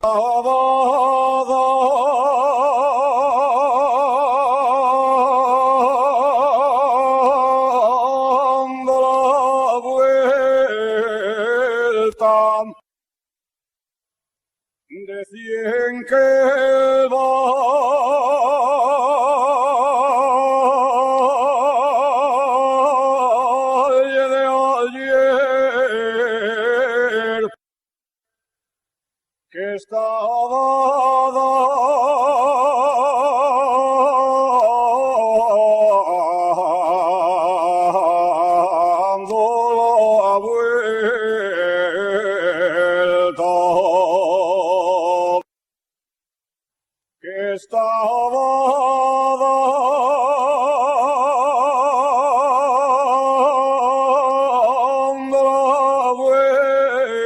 Dando la vuelta de 100 que va. Que estaba dando la vuelta, que estaba dando la vuelta,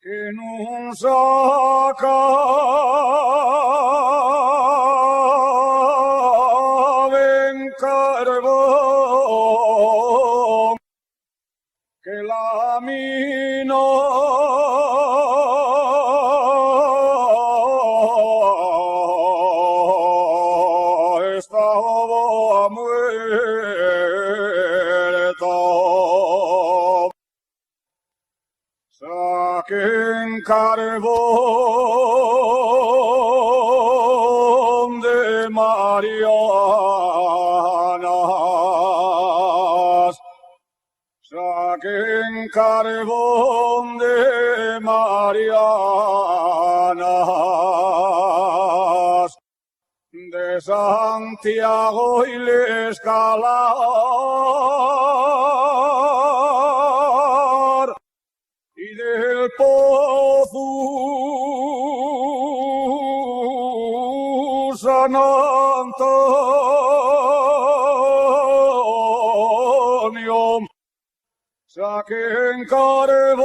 que non sacaven carbón, que la mina estaba muerta. Saquen carbón de Marianas, saquen carbón de Marianas, de Santiago y Escalar, y del Pozo San Antonio, saquen carbón